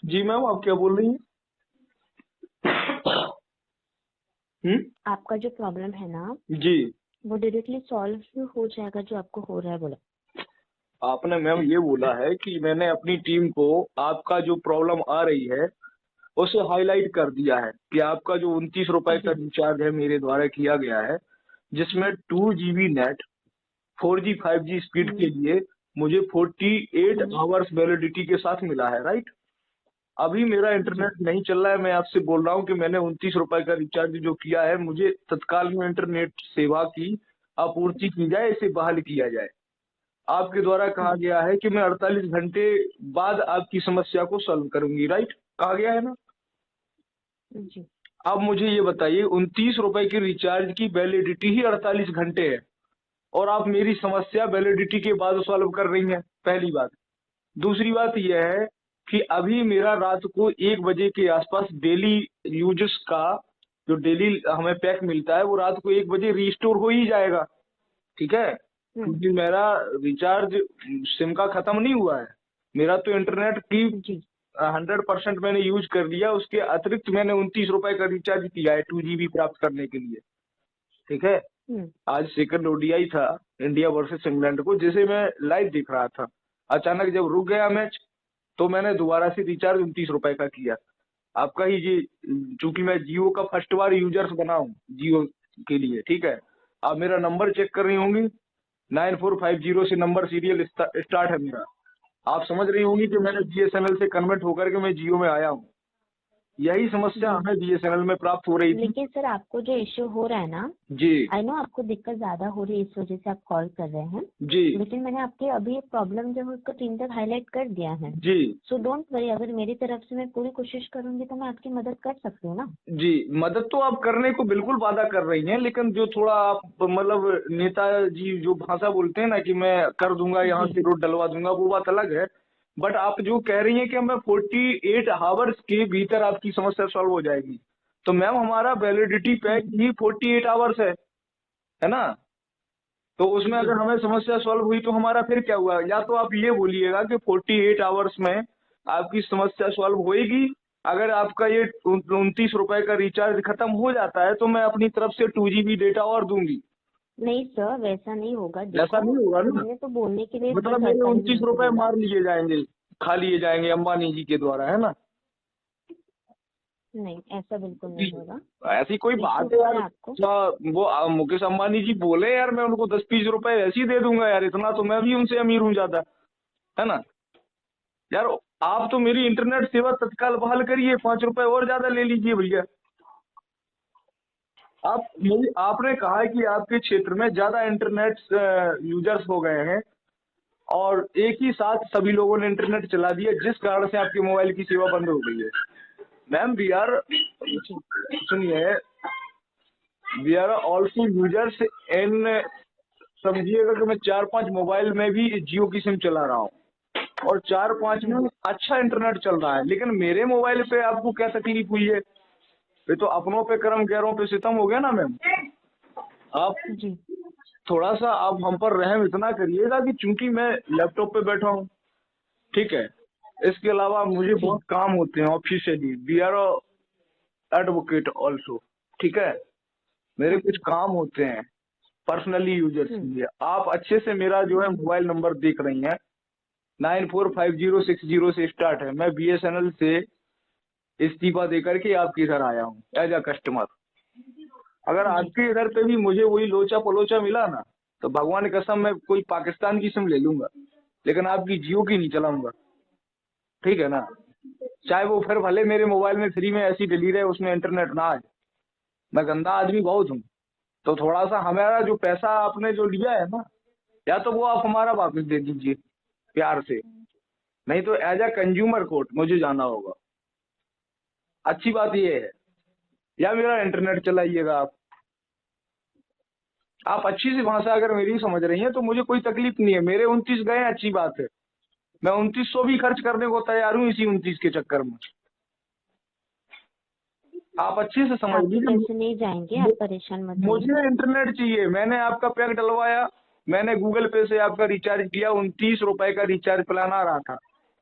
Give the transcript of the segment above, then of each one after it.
जी ma'am, आप क्या बोल रही हैं? आपका जो प्रॉब्लम है ना जी। वो डायरेक्टली सॉल्व हो जाएगा जो आपको हो रहा है बोला। आपने मैम ये बोला है कि मैंने अपनी टीम को आपका जो प्रॉब्लम आ रही है उसे हाईलाइट कर दिया है कि आपका जो 29 रुपए का जी रिचार्ज है मेरे द्वारा किया गया है, जिसमें 2 GB net 4G 5G speed के हम्म लिए मुझे 48 हम्म आवर्स वैलिडिटी के साथ मिला है, राइट। अभी मेरा जी इंटरनेट नहीं चल रहा है, मैं आपसे बोल रहा हूँ कि मैंने 29 रुपए का रिचार्ज जो किया है, मुझे तत्काल में इंटरनेट सेवा की आपूर्ति की जाए, इसे बहाल किया जाए। आपके द्वारा कहा हम्म गया है कि मैं 48 घंटे बाद आपकी समस्या को सॉल्व करूंगी, राइट, कहा गया है ना। जी अब मुझे ये बताइए, 29 रुपए के रिचार्ज की वैलिडिटी ही 48 घंटे है, और आप मेरी समस्या वैलिडिटी के बाद सॉल्व कर रही हैं, पहली बात। दूसरी बात यह है कि अभी मेरा रात को 1 बजे के आसपास डेली यूजर्स का जो डेली हमें पैक मिलता है वो रात को 1 बजे रिस्टोर हो ही जाएगा, ठीक है। हम्म क्योंकि मेरा रिचार्ज सिम का खत्म नहीं हुआ है, मेरा तो इंटरनेट की जी 100% मैंने यूज कर लिया, उसके अतिरिक्त मैंने 29 रुपए का रिचार्ज किया है 2 GB प्राप्त करने के लिए, ठीक है। हम्म आज सेकंड ओडीआई था, इंडिया वर्सेस इंग्लैंड को, जिसे मैं लाइव देख रहा था। अचानक जब रुक गया मैच तो मैंने दोबारा से रिचार्ज 29 रुपए का किया। आपका ही जी, चूंकि मैं जियो का फर्स्ट बार यूजर्स बना हूँ जियो के लिए, ठीक है। आप मेरा नंबर चेक कर रही होंगी, 9450 से नंबर सीरियल स्टार्ट है मेरा। आप समझ रही होंगी कि मैंने जी बीएसएनएल से कन्वर्ट होकर के मैं जियो में आया हूँ। यही समस्या जी हमें बीएसएनएल में प्राप्त हो रही थी। लेकिन सर आपको जो इश्यू हो रहा है ना, जी। आई नो आपको दिक्कत ज्यादा हो रही है इस वजह से आप कॉल कर रहे हैं। जी। लेकिन मैंने आपके अभी एक प्रॉब्लम जो है उसको टीम तक हाईलाइट कर दिया है। जी। सो डोंट वरी, अगर मेरी तरफ से मैं पूरी कोशिश करूंगी तो मैं आपकी मदद कर सकती हूँ ना। जी, मदद तो आप करने को बिल्कुल वादा कर रही हैं, लेकिन जो थोड़ा आप मतलब नेताजी जो भाषा बोलते हैं ना कि मैं कर दूंगा, यहाँ जी से रोड डलवा दूंगा, वो बात अलग है। बट आप जो कह रही हैं कि मैं 48 आवर्स के भीतर आपकी समस्या सॉल्व हो जाएगी, तो मैम हमारा वैलिडिटी पैक हम्म, ही 48 आवर्स है ना। तो उसमें जी अगर हमें समस्या सॉल्व हुई तो हमारा फिर क्या हुआ? या तो आप ये बोलिएगा कि 48 आवर्स में आपकी समस्या सॉल्व होएगी, अगर आपका ये 29 रुपए का रिचार्ज खत्म हो जाता है तो मैं अपनी तरफ से 2 GB डेटा और दूंगी। नहीं सर, वैसा नहीं होगा। ऐसा देखो, नहीं होगा ना, मैंने तो बोलने के लिए मतलब बस मेरे 48 घंटे 29 रुपए बोला। मार लिए जाएंगे, खा लिए जाएंगे अंबानी जी के द्वारा, है ना। नहीं, ऐसा बिल्कुल जी, नहीं होगा। ऐसी कोई इश्यू बात है हो यार। रहा है आपको। वो मुकेश अंबानी जी बोले यार, मैं उनको 10-20 रुपए ऐसे ही दे दूंगा यार, इतना तो मैं भी उनसे अमीर हूँ ज्यादा, है ना। यार, आप तो मेरी इंटरनेट सेवा तत्काल बहाल करिए, 5 रुपए और ज्यादा ले लीजिए भैया। आप मेरी आपने कहा है कि आपके क्षेत्र में ज्यादा इंटरनेट यूजर्स हो गए हैं और एक ही साथ सभी लोगों ने इंटरनेट चला दिया, जिस कारण से आपके मोबाइल की सेवा बंद हो गई है। मैम वी आर, जी सुनिए, we are also users in, समझिएगा कि मैं 4-5 मोबाइल में भी जियो की सिम चला रहा हूँ, और 4-5 में हम्म अच्छा इंटरनेट चल रहा है, लेकिन मेरे मोबाइल पे आपको क्या तकलीफ हुई है? ये तो अपनों पे कर्म, गैरों पे सितम हो गया ना मैम। आप जी थोड़ा सा आप हम पर रहम इतना करिएगा कि चूंकि मैं लैपटॉप पे बैठा हूँ, ठीक है, इसके अलावा मुझे जी बहुत काम होते हैं officially, we are advocate also, ठीक है। मेरे कुछ ओके काम होते हैं पर्सनली यूजर्स के हम्म लिए। आप अच्छे से मेरा जो है मोबाइल नंबर देख रही हैं, 945060 से स्टार्ट है। मैं बीएसएनएल से इस्तीफा देकर के आपके इधर आया हूँ एज अ कस्टमर। अगर जी आपके इधर पे भी मुझे वही लोचा पलोचा मिला ना, तो भगवान की कसम मैं कोई पाकिस्तान की सिम ले लूंगा, लेकिन आपकी जियो की नहीं चलाऊंगा, ठीक है ना। चाहे वो फिर भले मेरे मोबाइल में फ्री में ऐसी डिलीट है, उसमें इंटरनेट ना आए, मैं गंदा आदमी बहुत हूँ। तो थोड़ा सा हमारा जो पैसा आपने जो लिया है ना, या तो वो आप हमारा वापस दे दीजिए प्यार से, नहीं तो एज अ कंज्यूमर कोर्ट मुझे जाना होगा। अच्छी बात ये है, या मेरा इंटरनेट चलाइएगा आप अच्छी सी भाषा अगर मेरी समझ रही हैं तो मुझे कोई तकलीफ नहीं है। मेरे 29 गए, अच्छी बात है, मैं 2900 भी खर्च करने को तैयार हूँ इसी 29 के चक्कर में। आप अच्छे से समझ आपके लीजिए, पैसे नहीं जाएंगे, आप परेशान मत होइए। मुझे इंटरनेट चाहिए, मैंने आपका पैक डलवाया, मैंने गूगल पे से आपका रिचार्ज किया, 29 रुपए का रिचार्ज प्लान आ रहा था,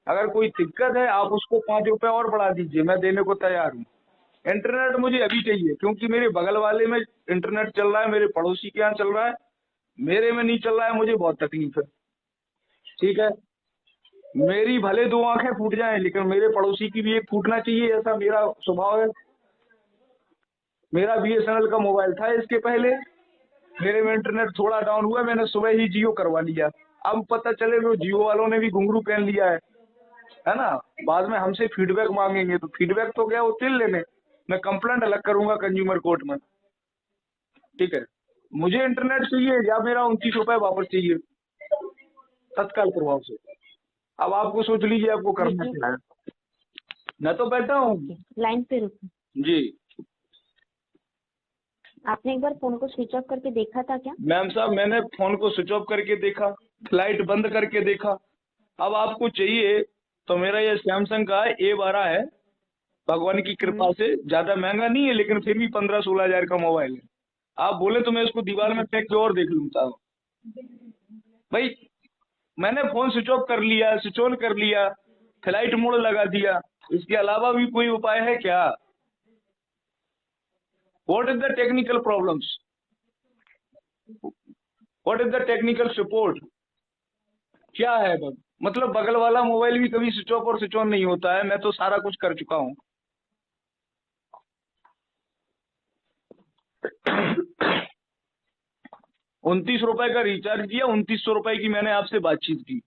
अगर कोई दिक्कत है आप उसको 5 रुपए और बढ़ा दीजिए, मैं देने को तैयार हूँ। इंटरनेट मुझे अभी चाहिए, क्योंकि मेरे बगल वाले में इंटरनेट चल रहा है, मेरे पड़ोसी के यहाँ चल रहा है, मेरे में नहीं चल रहा है, मुझे बहुत तकलीफ है। ठीक है, मेरी भले 2 आंखें फूट जाएं, लेकिन मेरे पड़ोसी की भी एक फूटना चाहिए, ऐसा मेरा स्वभाव है। मेरा BSNL का मोबाइल था इसके पहले, मेरे में इंटरनेट थोड़ा डाउन हुआ, मैंने सुबह ही जियो करवा लिया। अब पता चले वो जियो वालों ने भी घुंघरू पहन लिया है ना। बाद में हमसे फीडबैक मांगेंगे, तो फीडबैक तो गया वो तिल लेने, मैं कंप्लेंट अलग करूंगा कंज्यूमर कोर्ट में। ठीक है, मुझे इंटरनेट चाहिए या मेरा 29 रुपए वापस चाहिए तत्काल प्रभाव से। अब आपको सोच लीजिए आपको करना देखिए, क्या है। मैं तो बैठा हूँ ओके, लाइन पे रुको। जी। आपने एक बार फोन को स्विच ऑफ करके देखा था क्या? मैम साहब, मैंने फोन को स्विच ऑफ करके देखा, फ्लाइट बंद करके देखा। अब आपको चाहिए तो मेरा ये सैमसंग का A12 है, भगवान की कृपा से ज्यादा महंगा नहीं है, लेकिन फिर भी 15-16 हजार का मोबाइल है। आप बोले तो मैं इसको दीवार में फेंक के और देख लूंगा भाई। मैंने फोन स्विच ऑफ कर लिया, स्विच ऑन कर लिया, फ्लाइट मोड लगा दिया, इसके अलावा भी कोई उपाय है क्या? What is the technical problems, what is the technical support, क्या है मतलब बगल वाला मोबाइल भी कभी स्विच ऑफ और स्विच ऑन नहीं होता है, मैं तो सारा कुछ कर चुका हूँ। 29 रुपए का रिचार्ज किया, 2900 रुपए की मैंने आपसे बातचीत की।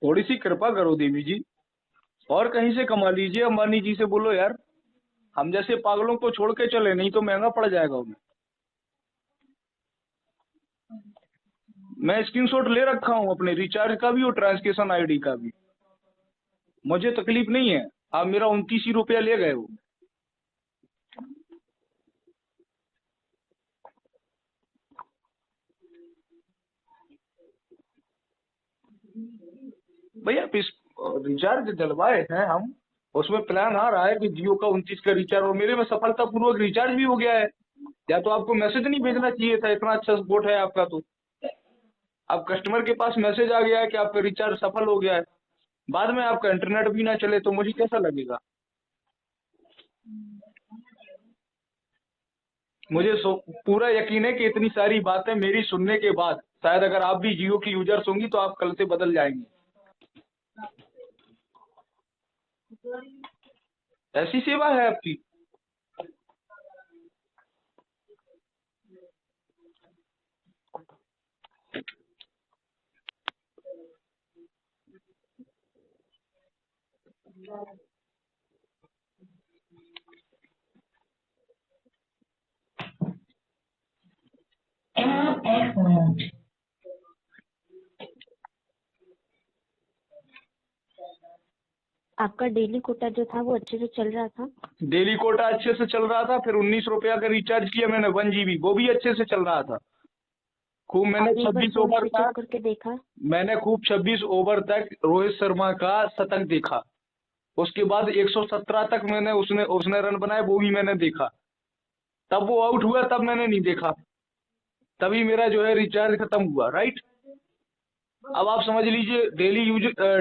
थोड़ी सी कृपा करो देवी जी, और कहीं से कमा लीजिए, अंबानी जी से बोलो यार, हम जैसे पागलों को छोड़ के चले, नहीं तो महंगा पड़ जाएगा उन्हें। मैं स्क्रीनशॉट ले रखा हूँ अपने रिचार्ज का भी और ट्रांसकेशन आईडी का भी, मुझे तकलीफ नहीं है। आप मेरा 29 ही रुपया ले गए हो। भैया इस रिचार्ज डलवाए हैं हम, उसमें प्लान आ रहा है कि जियो का 29 का रिचार्ज, और मेरे में सफलतापूर्वक रिचार्ज भी हो गया है। या तो आपको मैसेज नहीं भेजना चाहिए था, इतना अच्छा सपोर्ट है आपका, तो अब कस्टमर के पास मैसेज आ गया है कि आपका रिचार्ज सफल हो गया है, बाद में आपका इंटरनेट भी ना चले तो मुझे कैसा लगेगा? मुझे पूरा यकीन है कि इतनी सारी बातें मेरी सुनने के बाद शायद अगर आप भी जियो की यूजर्स होंगी तो आप कल से बदल जाएंगे। ऐसी सेवा है आपकी। आपका डेली कोटा जो था वो अच्छे से चल रहा था? डेली कोटा अच्छे से चल रहा था, फिर 19 रुपया का रिचार्ज किया मैंने 1 GB, वो भी अच्छे से चल रहा था। खूब मैंने आपने एक बार 26 फोन ओवर स्विच ऑफ तक करके देखा? मैंने खूब 26 ओवर तक रोहित शर्मा का शतक देखा। उसके बाद 117 तक मैंने उसने उसने रन बनाए, वो भी मैंने देखा। तब वो आउट हुआ, तब मैंने नहीं देखा, तभी मेरा जो है रिचार्ज खत्म हुआ, राइट। अब आप समझ लीजिए,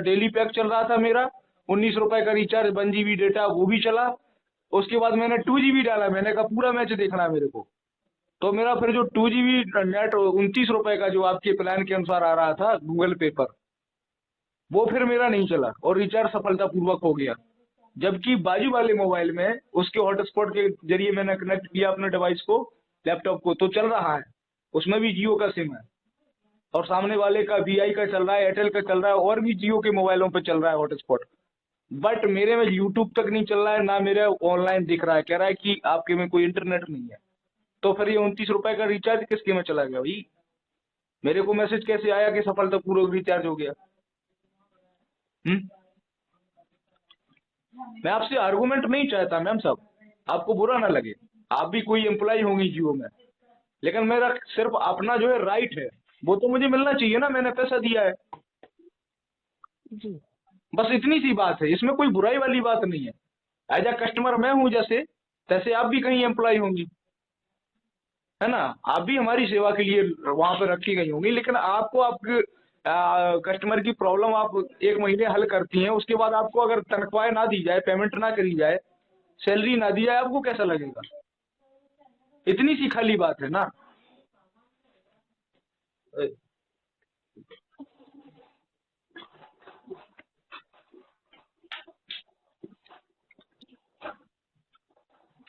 डेली पैक चल रहा था मेरा, 19 रुपए का रिचार्ज, 1 GB डेटा, वो भी चला। उसके बाद मैंने 2 GB डाला, मैंने कहा पूरा मैच देखना है मेरे को, तो मेरा फिर जो 2 GB नेट 29 रुपए का जो आपके प्लान के अनुसार आ रहा था गूगल पे पर, वो फिर मेरा नहीं चला और रिचार्ज सफलतापूर्वक हो गया। जबकि बाजू वाले मोबाइल में उसके हॉटस्पॉट के जरिए मैंने कनेक्ट किया अपने डिवाइस को, लैपटॉप को, तो चल रहा है, उसमें भी जियो का सिम है, और सामने वाले का VI का चल रहा है, एयरटेल का चल रहा है, और भी जियो के मोबाइलों पे चल रहा है हॉटस्पॉट। बट मेरे में यूट्यूब तक नहीं चल रहा है, ना मेरा ऑनलाइन दिख रहा है, कह रहा है कि आपके में कोई इंटरनेट नहीं है। तो फिर ये 29 रुपए का रिचार्ज किसके में चला गया भाई? मेरे को मैसेज कैसे आया कि सफलतापूर्वक रिचार्ज हो गया? हम्म मैं आपसे आर्गुमेंट नहीं चाहता मैम साहब, आपको बुरा ना लगे, आप भी कोई एम्प्लॉय होंगी जियो में, लेकिन मेरा सिर्फ अपना जो है राइट है, वो तो मुझे मिलना चाहिए ना, मैंने पैसा दिया है। जी। बस इतनी सी बात है, इसमें कोई बुराई वाली बात नहीं है। एज अ कस्टमर मैं हूं जैसे, तैसे आप भी कहीं एम्प्लॉय होंगी। है ना। आप भी हमारी सेवा के लिए वहां पर रखी गई होंगी, लेकिन आपको आपके कस्टमर की प्रॉब्लम आप 1 महीने हल करती हैं, उसके बाद आपको अगर तनख्वाह ना दी जाए, पेमेंट ना करी जाए, सैलरी ना दी जाए, आपको कैसा लगेगा? इतनी सी खाली बात है ना।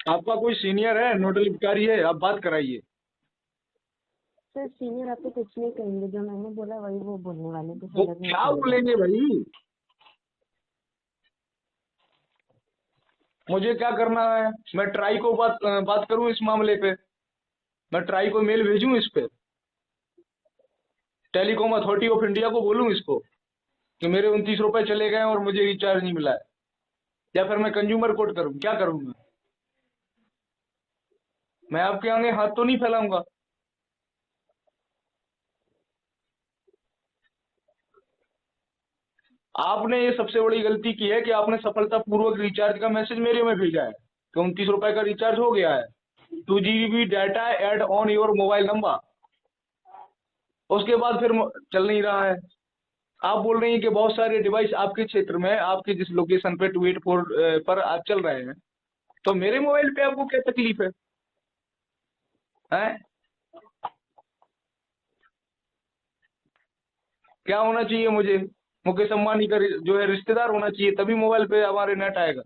आपका कोई सीनियर है, नोडल अधिकारी है, आप बात कराइए। सर सीनियर आपको कुछ नहीं कहेंगे, जो मैंने बोला वही वो बोलने वाले, कुछ वो अलग नहीं क्या बोलेगा। बोलेंगे भाई? मुझे क्या करना है? मैं ट्राई को बात करूं इस मामले पे? मैं ट्राई को मेल भेजूं इस पे? टेलीकॉम अथॉरिटी ऑफ इंडिया को बोलूं इसको कि मेरे 29 रुपए चले गए और मुझे रिचार्ज नहीं मिला है? या फिर मैं कंज्यूमर कोर्ट करूं? क्या करूं मैं आपके आगे हाथ तो नहीं फैलाऊंगा। आपने ये सबसे बड़ी गलती की है कि आपने सफलतापूर्वक रिचार्ज का मैसेज मेरे में भेजा है कि 29 रुपए का रिचार्ज हो गया है, 2 GB data add on your mobile number. उसके बाद फिर चल नहीं रहा है। आप बोल रही हैं कि बहुत सारे डिवाइस आपके क्षेत्र में, आपके जिस लोकेशन पे 284 पर आप चल रहे हैं, तो मेरे मोबाइल पे आपको क्या तकलीफ है? हैं? क्या होना चाहिए मुझे? मुकेश अंबानी का जो है रिश्तेदार होना चाहिए, तभी मोबाइल पे हमारे नेट आएगा।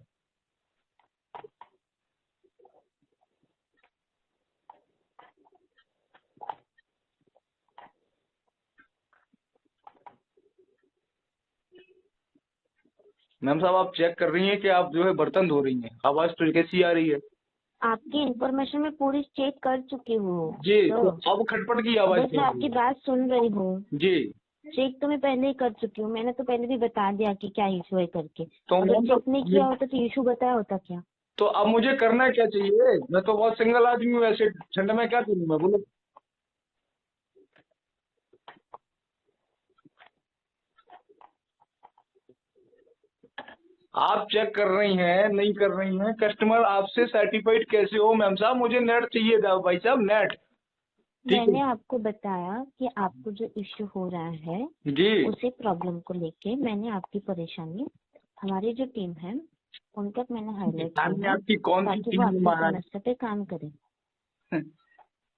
मैम साहब, आप चेक कर रही हैं कि आप जो है बर्तन धो रही हैं? आवाज तो कैसी आ रही है? आपकी इंफॉर्मेशन मैं पूरी चेक कर चुकी हूँ। जी, तो तो अब खटपट की आवाज बस क्यों मैं आ रही आपकी है? बात सुन रही हूँ। जी। चेक तो मैं पहले ही कर चुकी हूँ, मैंने तो पहले भी बता दिया कि क्या इशू है करके। तो अगर मैम चेक नहीं किया साहब, होता तो इशू बताया होता क्या? तो अब मुझे करना क्या चाहिए? मैं तो बहुत सिंगल आदमी हूँ, ऐसे ठंड में क्या करूँ मैं, बोलो? आप चेक कर रही हैं, नहीं कर रही हैं? कस्टमर आपसे सर्टिफाइड कैसे हो मैम साहब? मुझे नेट चाहिए था भाई साहब, नेट। ठीक है। मैंने आपको बताया कि आपको जो इश्यू हो रहा है जी। उसी प्रॉब्लम को लेके मैंने आपकी परेशानी हमारी जो टीम है उन तक मैंने हाईलाइट की सामने है, आपकी कौन सी ताकि वो टीम है आपकी महाराज? समस्या पे काम करें।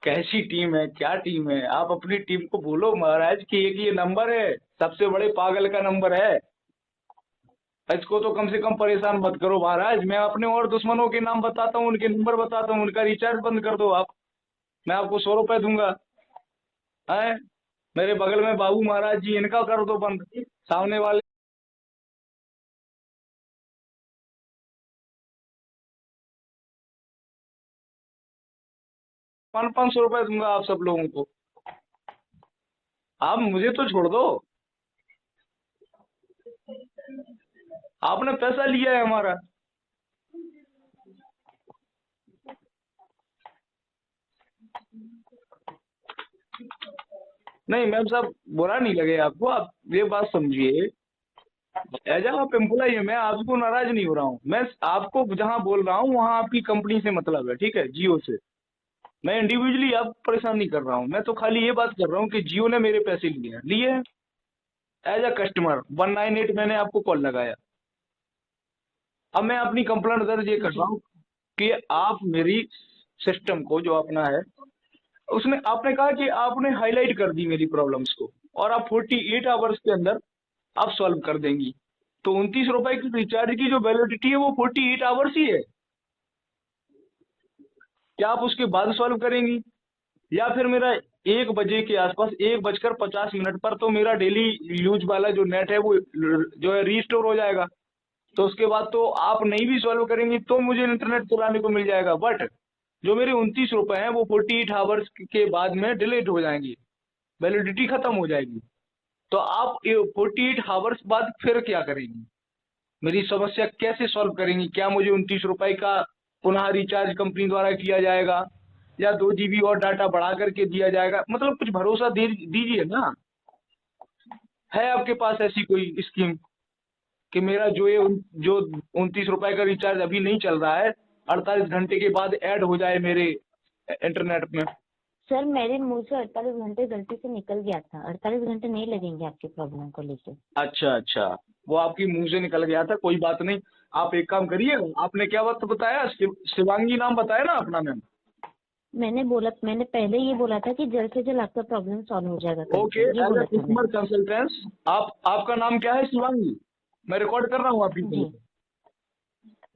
कैसी टीम है, क्या टीम है? आप अपनी टीम को बोलो महाराज कि एक ये नंबर है, सबसे बड़े पागल का नंबर है। इसको तो कम से कम परेशान मत करो महाराज। मैं अपने और दुश्मनों के नाम बताता हूँ, उनके नंबर बताता हूँ, उनका रिचार्ज बंद कर दो आप। मैं आपको 100 रुपए दूंगा। है? मेरे बगल में बाबू महाराज जी, इनका कर दो बंद। सामने वाले पाँच 500 रुपए दूंगा आप सब लोगों को। आप मुझे तो छोड़ दो। आपने पैसा लिया है हमारा। नहीं मैम साहब, बुरा नहीं लगे आपको, आप ये बात समझिए। एज आप एम्प्लॉई है, मैं आपको नाराज नहीं हो रहा हूँ। मैं आपको जहाँ बोल रहा हूँ वहाँ आपकी कंपनी से मतलब है, ठीक है, जियो से। मैं इंडिविजुअली आप परेशान नहीं कर रहा हूँ। मैं तो खाली ये बात कर रहा हूँ कि जियो ने मेरे पैसे लिए हैं एज अ कस्टमर। 198 मैंने आपको कॉल लगाया। अब मैं अपनी कंप्लेंट दर्ज ये कर रहा जी हूँ कि आप मेरी सिस्टम को जो अपना है, उसमें आपने कहा कि आपने हाईलाइट कर दी मेरी प्रॉब्लम्स को, और आप 48 आवर्स के अंदर आप सॉल्व कर देंगी। तो 29 रुपए की रिचार्ज की जो वैलिडिटी है वो 48 आवर्स ही है। क्या आप उसके बाद सॉल्व करेंगी? या फिर मेरा 1 बजे के आसपास, 1 बजकर 50 मिनट पर तो मेरा डेली यूज वाला जो नेट है वो जो है रीस्टोर हो जाएगा। तो उसके बाद तो आप नहीं भी सॉल्व करेंगी तो मुझे इंटरनेट चलाने को मिल जाएगा। बट जो मेरे 29 रुपए हैं वो 48 आवर्स के बाद में डिलीट हो जाएंगी, वैलिडिटी खत्म हो जाएगी। तो आप 48 आवर्स बाद फिर क्या करेंगी? मेरी समस्या कैसे सॉल्व करेंगी? क्या मुझे 29 रुपए का पुनः रिचार्ज कंपनी द्वारा किया जाएगा, या 2 GB और डाटा बढ़ा करके दिया जाएगा? मतलब कुछ भरोसा दे दीजिए ना। है आपके पास ऐसी कोई स्कीम कि मेरा जो ये जो 29 रुपए का रिचार्ज अभी नहीं चल रहा है, 48 घंटे के बाद ऐड हो जाए मेरे इंटरनेट में? सर मेरे मुंह से 48 घंटे गलती से निकल गया था, 48 घंटे नहीं लगेंगे आपकी प्रॉब्लम को लेके। अच्छा अच्छा, वो आपकी मुंह से निकल गया था, कोई बात नहीं। आप एक काम करिए, आपने क्या वक्त बताया, शिवांगी नाम बताया ना अपना मैम? मैंने पहले ये बोला था कि जल्द से जल्द आपका प्रॉब्लम सॉल्व हो जाएगा ओके, करके, ये एज बोला ए था कस्टमर मैंने। कंसल्टेंट, आपका नाम क्या है? शिवांगी? मैं रिकॉर्ड कर रहा हूँ आपकी जी। कॉल।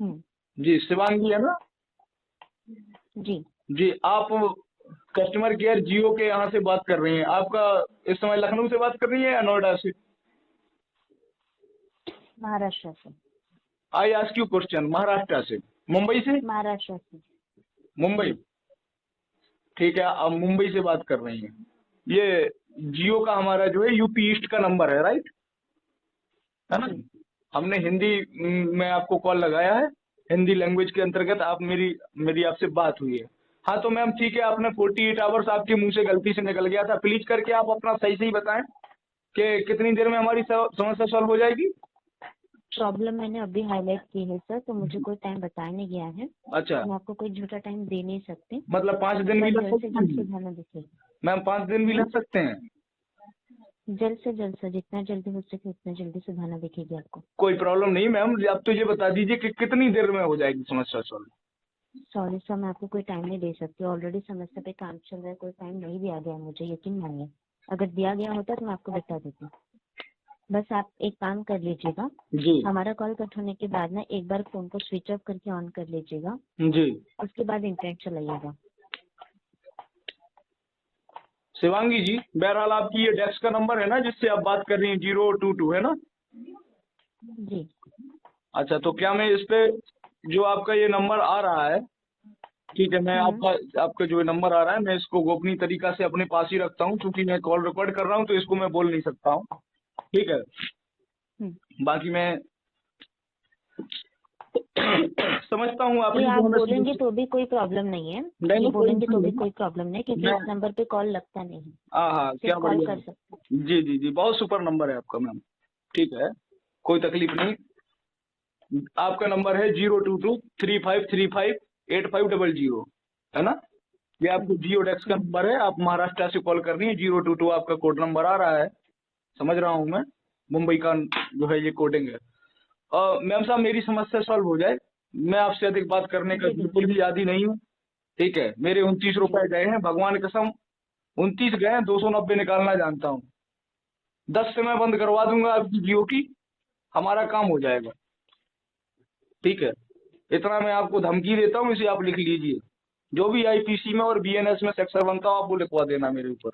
हम्म। जी, शिवांगी है ना? जी। जी, आप कस्टमर केयर जियो के यहाँ से बात कर रही हैं। आपका इस समय लखनऊ से बात कर रही है या नोएडा से? महाराष्ट्र से। I ask you question, Maharashtra से? मुंबई से? महाराष्ट्र से। मुंबई, जी। ठीक है, आप मुंबई से बात कर रही हैं। ये जियो का हमारा जो है यूपी ईस्ट का नंबर है, राइट? है ना? जी। हमने हिंदी में आपको कॉल लगाया है, हिंदी लैंग्वेज के अंतर्गत आप मेरी मेरी आपसे बात हुई है। हाँ तो मैम ठीक है, आपने 48 आवर्स आपके मुंह से गलती से निकल गया था। प्लीज करके आप अपना सही सही बताएं कि कितनी देर में हमारी समस्या सॉल्व हो जाएगी। प्रॉब्लम मैंने अभी हाईलाइट की है सर, तो मुझे कोई टाइम बताया नहीं गया है, अच्छा, मैं आपको कोई झूठा टाइम दे नहीं सकती, मतलब 5 दिन भी बस लग जल्द से सकते जल्द हैं? सुधारना देखिए। मैम 5 दिन भी लग सकते हैं? जल्द से जल्द सर, जितना जल्दी हो सके उतना जल्दी सुधारना दिखेगी आपको। कोई प्रॉब्लम नहीं मैम, आप तो ये बता दीजिए कि कितनी देर में हो जाएगी समस्या सॉल्व। सॉरी सर, मैं आपको कोई टाइम नहीं दे सकती, ऑलरेडी समस्या पे काम चल रहा है, कोई टाइम नहीं दिया गया मुझे, यकीन मानिए। अगर दिया गया होता तो मैं आपको बता देती। बस आप एक काम कर लीजिएगा, जी हमारा कॉल कट होने के बाद ना एक बार फोन को स्विच ऑफ करके ऑन कर लीजिएगा, जी। उसके बाद इंटरनेट चलाइएगा। शिवांगी जी, बहरहाल आपकी ये डेस्क का नंबर है ना जिससे आप बात कर रही हैं, 022 है ना? जी। अच्छा, तो क्या मैं इस पे जो आपका ये नंबर आ रहा है, ठीक है, मैं आपका जो नंबर आ रहा है मैं इसको गोपनीय तरीका से अपने पास ही रखता हूँ, क्योंकि मैं कॉल रिकॉर्ड कर रहा हूँ तो इसको मैं बोल नहीं सकता हूँ, ठीक है? बाकी मैं समझता हूँ ये आपने आप जो हमें बोलेंगे तो भी कोई प्रॉब्लम नहीं है, ये नहीं बोलेंगे तो भी कोई कोई प्रॉब्लम नहीं, क्योंकि मैं इस नंबर पे कॉल लगता नहीं है, हाँ हाँ, क्या सिर्फ कॉल बढ़िया कर सकते हैं। है। जी जी जी, बहुत सुपर नंबर है आपका मैम, ठीक है, कोई तकलीफ नहीं। आपका नंबर है 022-3535-8500, है ना? ये आपको जियो डेस्क का नंबर है, आप महाराष्ट्र से कॉल कर रही है, 022 आपका कोड नंबर आ रहा है, समझ रहा हूँ मैं, मुंबई का जो है ये कोडिंग है। मैम साहब, मेरी समस्या सॉल्व हो जाए, मैं आपसे अधिक बात करने का जी जी। बिल्कुल भी आदी नहीं हूँ, ठीक है? मेरे 29 जी। रुपए गए हैं, भगवान कसम 29 गए हैं, 290 निकालना जानता हूँ। 10 से मैं बंद करवा दूंगा आपकी जियो की, हमारा काम हो जाएगा, ठीक है? इतना मैं आपको धमकी देता हूँ, इसे आप लिख लीजिए। जो भी आईपीसी में और बीएनएस में सेक्शन बनता हो आप वो लिखवा देना मेरे ऊपर।